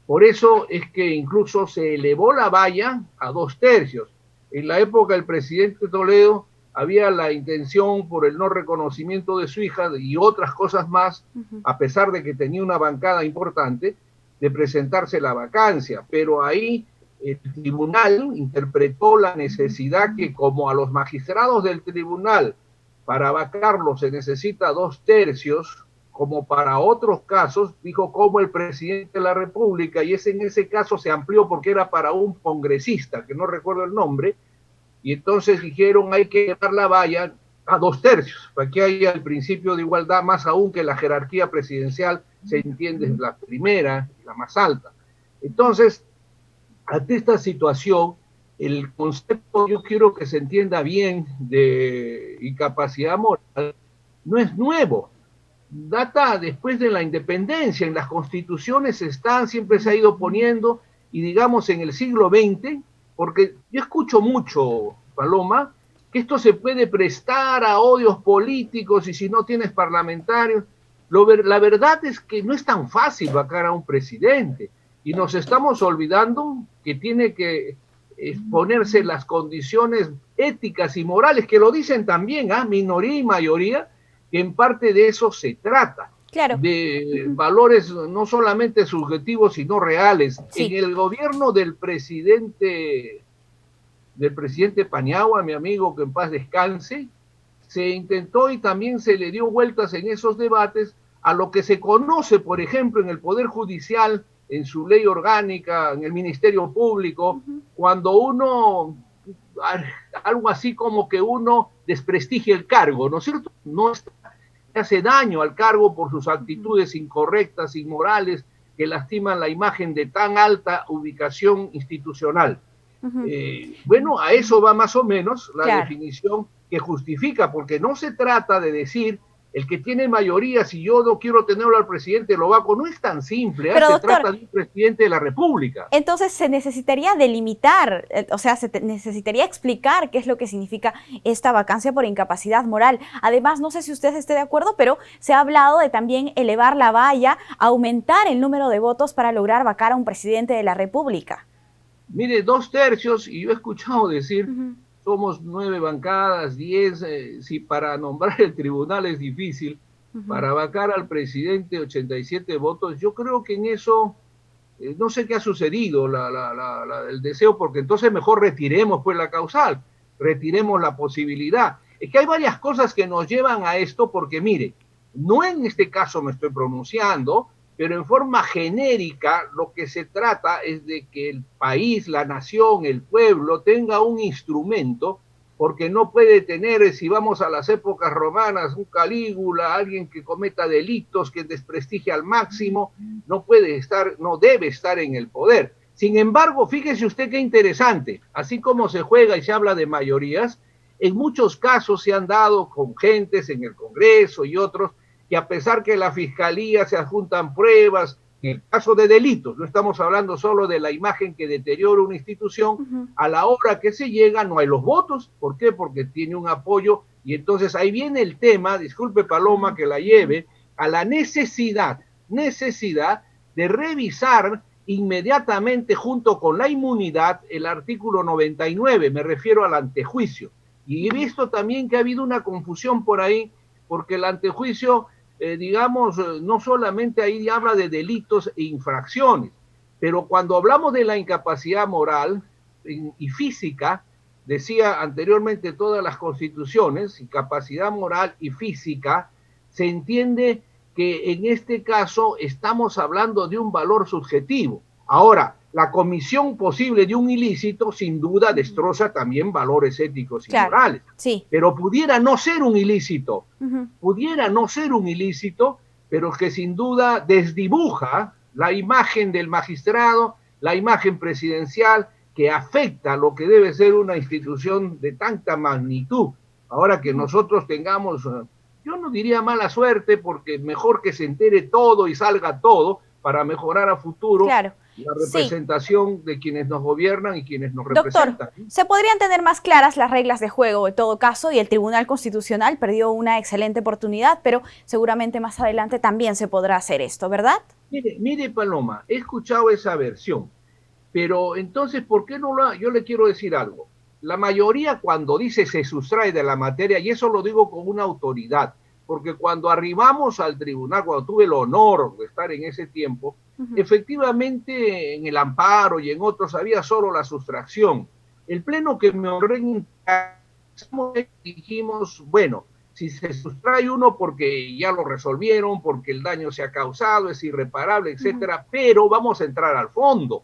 Por eso es que incluso se elevó la valla a 2/3. En la época del presidente Toledo había la intención por el no reconocimiento de su hija y otras cosas más, a pesar de que tenía una bancada importante, de presentarse la vacancia. Pero ahí el tribunal interpretó la necesidad que como a los magistrados del tribunal para vacarlo se necesita 2/3, como para otros casos, dijo como el presidente de la República, y en ese caso se amplió porque era para un congresista, que no recuerdo el nombre, y entonces dijeron hay que llevar la valla a 2/3, para que haya el principio de igualdad, más aún que la jerarquía presidencial se entiende es la primera, la más alta. Entonces, ante esta situación, el concepto, yo quiero que se entienda bien, de incapacidad moral, no es nuevo. Data después de la independencia, en las constituciones siempre se ha ido poniendo, y digamos en el siglo XX, porque yo escucho mucho, Paloma, que esto se puede prestar a odios políticos y si no tienes parlamentarios. La verdad es que no es tan fácil vacar a un presidente y nos estamos olvidando que tiene que exponerse las condiciones éticas y morales, que lo dicen también, minoría y mayoría, que en parte de eso se trata, de valores no solamente subjetivos, sino reales. En el gobierno del presidente Paniagua, mi amigo, que en paz descanse, se intentó y también se le dio vueltas en esos debates a lo que se conoce, por ejemplo, en el Poder Judicial, en su ley orgánica, en el Ministerio Público, cuando uno, algo así como que uno desprestigia el cargo, ¿no es cierto? No hace daño al cargo por sus actitudes incorrectas, inmorales, que lastiman la imagen de tan alta ubicación institucional. Bueno, a eso va más o menos la definición que justifica, porque no se trata de decir el que tiene mayoría, si yo no quiero tenerlo al presidente, lo vaco. No es tan simple, Pero, se doctor, trata de un presidente de la República. Entonces se necesitaría delimitar, o sea, necesitaría explicar qué es lo que significa esta vacancia por incapacidad moral. Además, no sé si usted esté de acuerdo, pero se ha hablado de también elevar la valla, aumentar el número de votos para lograr vacar a un presidente de la República. Mire, 2/3, y yo he escuchado decir, somos 9 bancadas, 10, si para nombrar el tribunal es difícil, para vacar al presidente 87 votos, yo creo que en eso, no sé qué ha sucedido, el deseo, porque entonces mejor retiremos pues la causal, retiremos la posibilidad. Es que hay varias cosas que nos llevan a esto, porque mire, no en este caso me estoy pronunciando, pero en forma genérica lo que se trata es de que el país, la nación, el pueblo tenga un instrumento, porque no puede tener, si vamos a las épocas romanas, un Calígula, alguien que cometa delitos, que desprestigie al máximo, no puede estar, no debe estar en el poder. Sin embargo, fíjese usted qué interesante, así como se juega y se habla de mayorías, en muchos casos se han dado con gentes en el Congreso y otros, que a pesar que la Fiscalía se adjuntan pruebas, en el caso de delitos, no estamos hablando solo de la imagen que deteriora una institución, a la hora que se llega no hay los votos. ¿Por qué? Porque tiene un apoyo, y entonces ahí viene el tema, disculpe Paloma que la lleve, a la necesidad de revisar inmediatamente junto con la inmunidad el artículo 99, me refiero al antejuicio. Y he visto también que ha habido una confusión por ahí, porque el antejuicio, digamos, no solamente ahí habla de delitos e infracciones, pero cuando hablamos de la incapacidad moral y física, decía anteriormente todas las constituciones, incapacidad moral y física, se entiende que en este caso estamos hablando de un valor subjetivo. Ahora, la comisión posible de un ilícito sin duda destroza también valores éticos y morales. Sí. Pero pudiera no ser un ilícito, pero que sin duda desdibuja la imagen del magistrado, la imagen presidencial, que afecta lo que debe ser una institución de tanta magnitud. Ahora que nosotros tengamos, yo no diría mala suerte, porque mejor que se entere todo y salga todo para mejorar a futuro. Claro. La representación de quienes nos gobiernan y quienes nos representan. Doctor, se podrían tener más claras las reglas de juego en todo caso, y el Tribunal Constitucional perdió una excelente oportunidad, pero seguramente más adelante también se podrá hacer esto, ¿verdad? Mire Paloma, he escuchado esa versión, pero entonces, ¿por qué no yo le quiero decir algo? La mayoría cuando dice se sustrae de la materia, y eso lo digo con una autoridad, porque cuando arribamos al tribunal, cuando tuve el honor de estar en ese tiempo, efectivamente en el amparo y en otros había solo la sustracción. El pleno que me honré dijimos, bueno, si se sustrae uno porque ya lo resolvieron, porque el daño se ha causado, es irreparable, etcétera, pero vamos a entrar al fondo.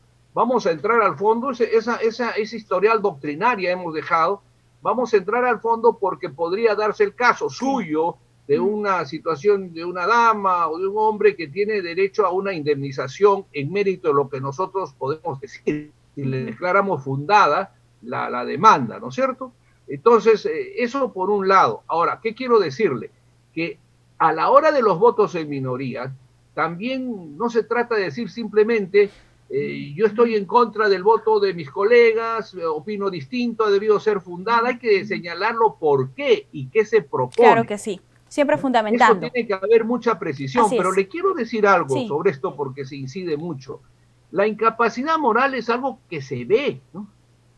Ese historial doctrinaria hemos dejado, vamos a entrar al fondo porque podría darse el caso suyo, de una situación de una dama o de un hombre que tiene derecho a una indemnización en mérito de lo que nosotros podemos decir, si le declaramos fundada la demanda, ¿no es cierto? Entonces, eso por un lado. Ahora, ¿qué quiero decirle? Que a la hora de los votos en minoría, también no se trata de decir simplemente yo estoy en contra del voto de mis colegas, opino distinto, ha debido ser fundada. Hay que señalarlo por qué y qué se propone. Claro que sí. Siempre fundamentando. Eso tiene que haber mucha precisión, pero le quiero decir algo sobre esto porque se incide mucho. La incapacidad moral es algo que se ve, ¿no?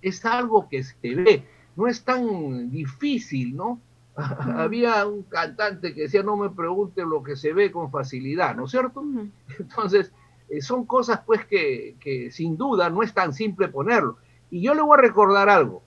Es algo que se ve, no es tan difícil, ¿no? Había un cantante que decía, no me pregunte lo que se ve con facilidad, ¿no es cierto? Entonces, son cosas pues que sin duda no es tan simple ponerlo. Y yo le voy a recordar algo.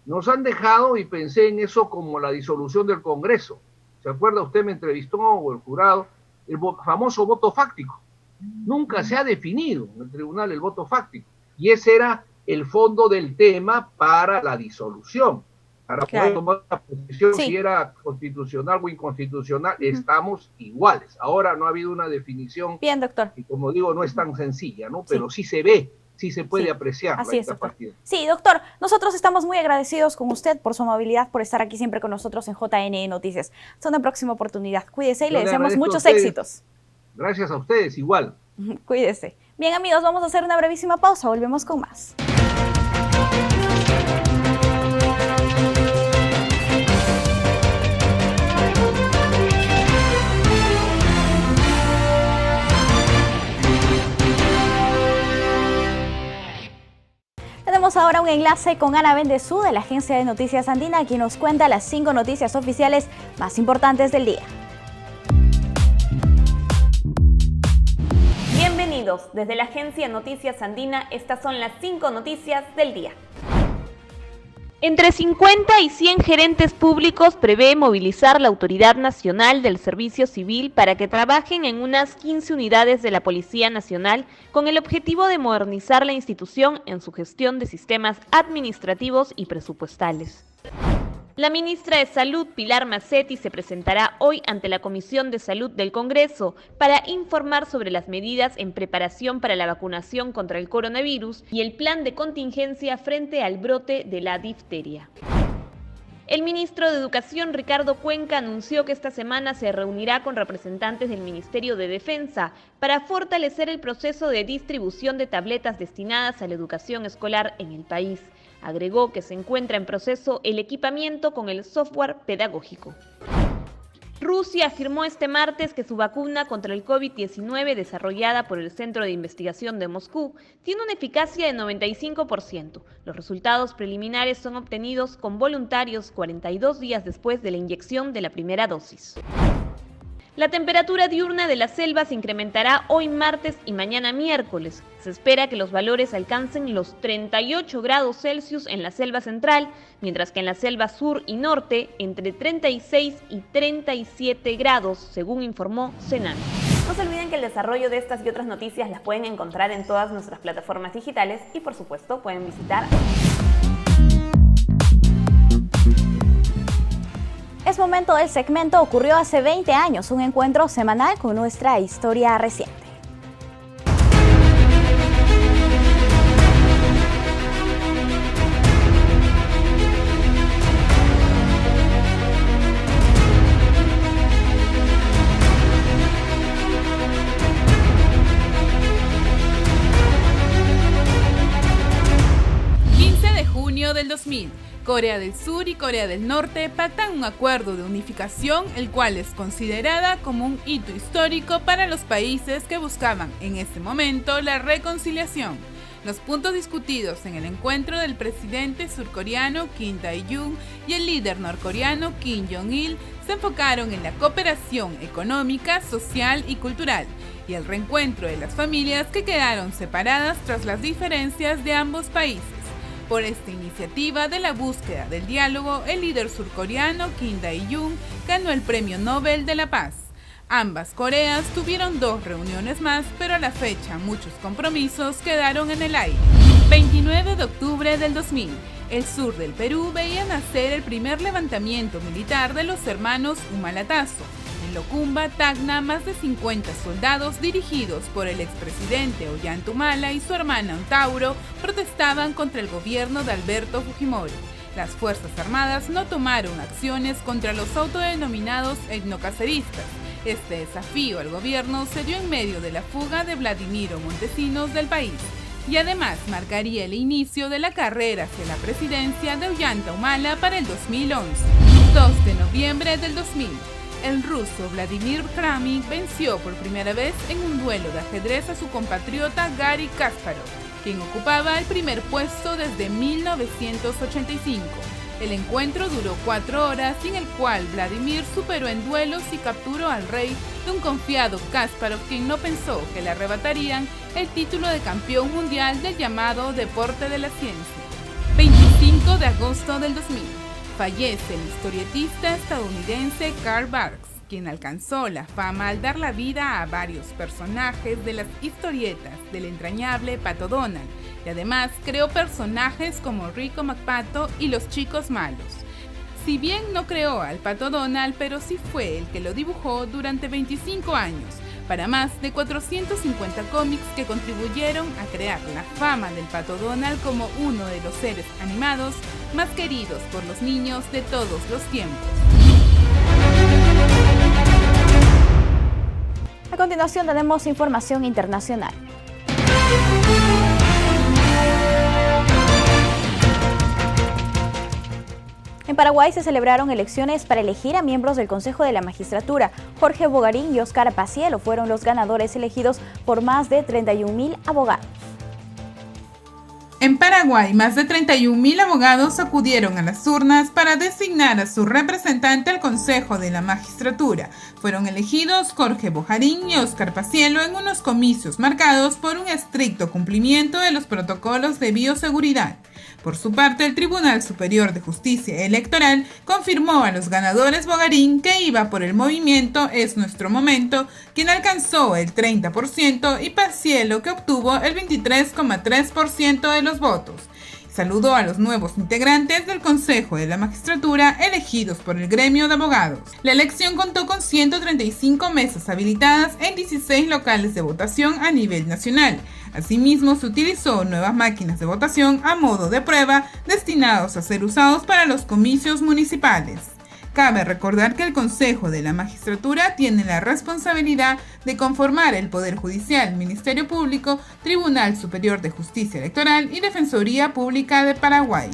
Nos han dejado, y pensé en eso como la disolución del Congreso. ¿Se acuerda? Usted me entrevistó, o el jurado, el famoso voto fáctico. Nunca se ha definido en el tribunal el voto fáctico. Y ese era el fondo del tema para la disolución. Para poder tomar una posición si era constitucional o inconstitucional, estamos iguales. Ahora no ha habido una definición. Bien, doctor. Y como digo, no es tan sencilla, ¿no? Pero sí se ve sí se puede apreciar la incapacidad. Sí, doctor, nosotros estamos muy agradecidos con usted por su amabilidad, por estar aquí siempre con nosotros en JNE Noticias. Hasta una próxima oportunidad. Cuídese y le deseamos muchos éxitos. Gracias a ustedes, igual. Cuídese. Bien, amigos, vamos a hacer una brevísima pausa. Volvemos con más. Tenemos ahora un enlace con Ana Bendezú de la Agencia de Noticias Andina, quien nos cuenta las 5 noticias oficiales más importantes del día. Bienvenidos, desde la Agencia Noticias Andina, estas son las 5 noticias del día. Entre 50 y 100 gerentes públicos prevé movilizar la Autoridad Nacional del Servicio Civil para que trabajen en unas 15 unidades de la Policía Nacional con el objetivo de modernizar la institución en su gestión de sistemas administrativos y presupuestales. La ministra de Salud, Pilar Massetti, se presentará hoy ante la Comisión de Salud del Congreso para informar sobre las medidas en preparación para la vacunación contra el coronavirus y el plan de contingencia frente al brote de la difteria. El ministro de Educación, Ricardo Cuenca, anunció que esta semana se reunirá con representantes del Ministerio de Defensa para fortalecer el proceso de distribución de tabletas destinadas a la educación escolar en el país. Agregó que se encuentra en proceso el equipamiento con el software pedagógico. Rusia afirmó este martes que su vacuna contra el COVID-19 desarrollada por el Centro de Investigación de Moscú tiene una eficacia de 95%. Los resultados preliminares son obtenidos con voluntarios 42 días después de la inyección de la primera dosis. La temperatura diurna de la selva se incrementará hoy martes y mañana miércoles. Se espera que los valores alcancen los 38 grados Celsius en la selva central, mientras que en la selva sur y norte entre 36 y 37 grados, según informó Senan. No se olviden que el desarrollo de estas y otras noticias las pueden encontrar en todas nuestras plataformas digitales y por supuesto pueden visitar. Es momento del segmento Ocurrió hace 20 años, un encuentro semanal con nuestra historia reciente. Del 2000, Corea del Sur y Corea del Norte pactan un acuerdo de unificación, el cual es considerada como un hito histórico para los países que buscaban en ese momento la reconciliación. Los puntos discutidos en el encuentro del presidente surcoreano Kim Dae-jung y el líder norcoreano Kim Jong-il se enfocaron en la cooperación económica, social y cultural, y el reencuentro de las familias que quedaron separadas tras las diferencias de ambos países. Por esta iniciativa de la búsqueda del diálogo, el líder surcoreano Kim Dae-jung ganó el Premio Nobel de la Paz. Ambas Coreas tuvieron 2 reuniones más, pero a la fecha muchos compromisos quedaron en el aire. 29 de octubre del 2000. El sur del Perú veía nacer el primer levantamiento militar de los hermanos Humalatazo. En Locumba, Tacna, más de 50 soldados dirigidos por el expresidente Ollanta Humala y su hermana Ontauro protestaban contra el gobierno de Alberto Fujimori. Las Fuerzas Armadas no tomaron acciones contra los autodenominados etnocaceristas. Este desafío al gobierno se dio en medio de la fuga de Vladimiro Montesinos del país y además marcaría el inicio de la carrera hacia la presidencia de Ollanta Humala para el 2011. 2 de noviembre del 2000. El ruso Vladimir Kramnik venció por primera vez en un duelo de ajedrez a su compatriota Garry Kasparov, quien ocupaba el primer puesto desde 1985. El encuentro duró 4 horas y en el cual Vladimir superó en duelos y capturó al rey de un confiado Kasparov, quien no pensó que le arrebatarían el título de campeón mundial del llamado deporte de la ciencia. 25 de agosto del 2000. Fallece el historietista estadounidense Carl Barks, quien alcanzó la fama al dar la vida a varios personajes de las historietas del entrañable Pato Donald, y además creó personajes como Rico McPato y los Chicos Malos. Si bien no creó al Pato Donald, pero sí fue el que lo dibujó durante 25 años. para más de 450 cómics que contribuyeron a crear la fama del Pato Donald como uno de los seres animados más queridos por los niños de todos los tiempos. A continuación tenemos información internacional. En Paraguay se celebraron elecciones para elegir a miembros del Consejo de la Magistratura. Jorge Bogarín y Óscar Pacielo fueron los ganadores elegidos por más de 31.000 abogados. En Paraguay, más de 31.000 abogados acudieron a las urnas para designar a su representante al Consejo de la Magistratura. Fueron elegidos Jorge Bogarín y Óscar Pacielo en unos comicios marcados por un estricto cumplimiento de los protocolos de bioseguridad. Por su parte, el Tribunal Superior de Justicia Electoral confirmó a los ganadores Bogarín, que iba por el movimiento Es Nuestro Momento, quien alcanzó el 30%, y Pacielo, que obtuvo el 23,3% de los votos. Saludó a los nuevos integrantes del Consejo de la Magistratura elegidos por el gremio de abogados. La elección contó con 135 mesas habilitadas en 16 locales de votación a nivel nacional. Asimismo, se utilizó nuevas máquinas de votación a modo de prueba destinados a ser usados para los comicios municipales. Cabe recordar que el Consejo de la Magistratura tiene la responsabilidad de conformar el Poder Judicial, Ministerio Público, Tribunal Superior de Justicia Electoral y Defensoría Pública de Paraguay.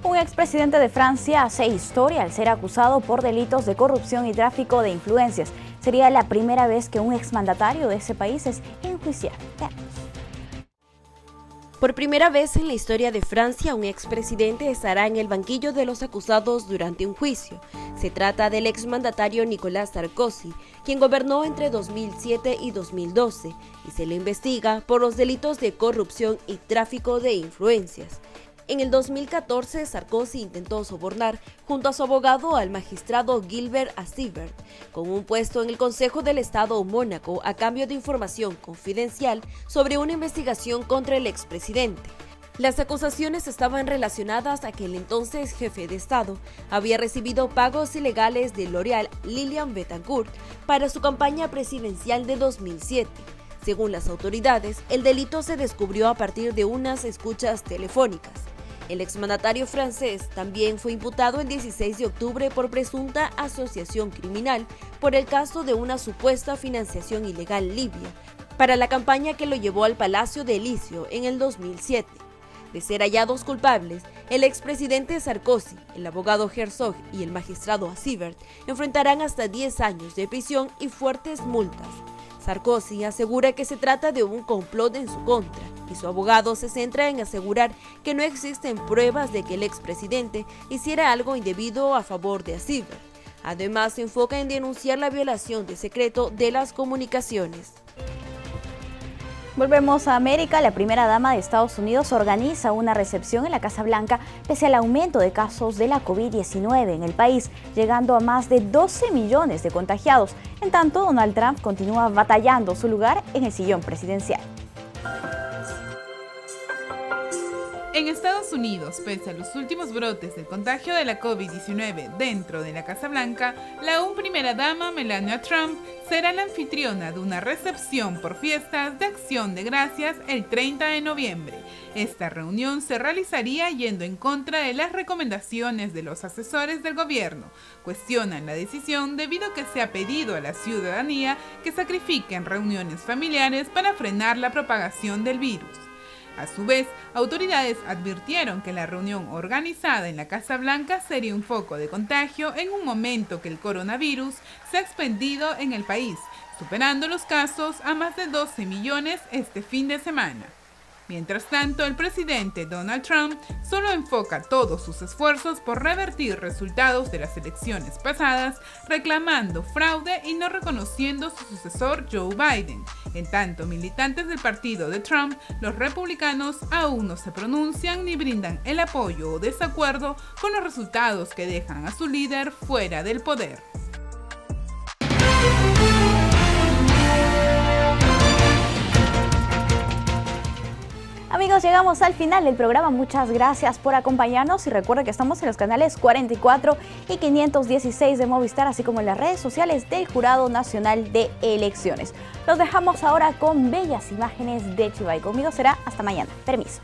Un expresidente de Francia hace historia al ser acusado por delitos de corrupción y tráfico de influencias. Sería la primera vez que un exmandatario de ese país es enjuiciado. Por primera vez en la historia de Francia, un expresidente estará en el banquillo de los acusados durante un juicio. Se trata del exmandatario Nicolas Sarkozy, quien gobernó entre 2007 y 2012, y se le investiga por los delitos de corrupción y tráfico de influencias. En el 2014, Sarkozy intentó sobornar, junto a su abogado, al magistrado Gilbert Astiebert, con un puesto en el Consejo del Estado Mónaco a cambio de información confidencial sobre una investigación contra el expresidente. Las acusaciones estaban relacionadas a que el entonces jefe de Estado había recibido pagos ilegales de L'Oréal Lilian Bettencourt para su campaña presidencial de 2007. Según las autoridades, el delito se descubrió a partir de unas escuchas telefónicas. El exmandatario francés también fue imputado el 16 de octubre por presunta asociación criminal por el caso de una supuesta financiación ilegal libia para la campaña que lo llevó al Palacio de Elíseo en el 2007. De ser hallados culpables, el expresidente Sarkozy, el abogado Herzog y el magistrado Astiebert enfrentarán hasta 10 años de prisión y fuertes multas. Sarkozy asegura que se trata de un complot en su contra y su abogado se centra en asegurar que no existen pruebas de que el expresidente hiciera algo indebido a favor de Astiebert. Además, se enfoca en denunciar la violación de secreto de las comunicaciones. Volvemos a América. La primera dama de Estados Unidos organiza una recepción en la Casa Blanca pese al aumento de casos de la COVID-19 en el país, llegando a más de 12 millones de contagiados. En tanto, Donald Trump continúa batallando su lugar en el sillón presidencial. En Estados Unidos, pese a los últimos brotes del contagio de la COVID-19 dentro de la Casa Blanca, la aún primera dama Melania Trump será la anfitriona de una recepción por fiestas de Acción de Gracias el 30 de noviembre. Esta reunión se realizaría yendo en contra de las recomendaciones de los asesores del gobierno. Cuestionan la decisión debido a que se ha pedido a la ciudadanía que sacrifiquen reuniones familiares para frenar la propagación del virus. A su vez, autoridades advirtieron que la reunión organizada en la Casa Blanca sería un foco de contagio en un momento que el coronavirus se ha expandido en el país, superando los casos a más de 12 millones este fin de semana. Mientras tanto, el presidente Donald Trump solo enfoca todos sus esfuerzos por revertir resultados de las elecciones pasadas, reclamando fraude y no reconociendo a su sucesor Joe Biden. En tanto, militantes del partido de Trump, los republicanos, aún no se pronuncian ni brindan el apoyo o desacuerdo con los resultados que dejan a su líder fuera del poder. Amigos, Amigos, llegamos al final del programa. Muchas gracias por acompañarnos y recuerden que estamos en los canales 44 y 516 de Movistar, así como en las redes sociales del Jurado Nacional de Elecciones. Los dejamos ahora con bellas imágenes de Chivay. Conmigo será hasta mañana. Permiso.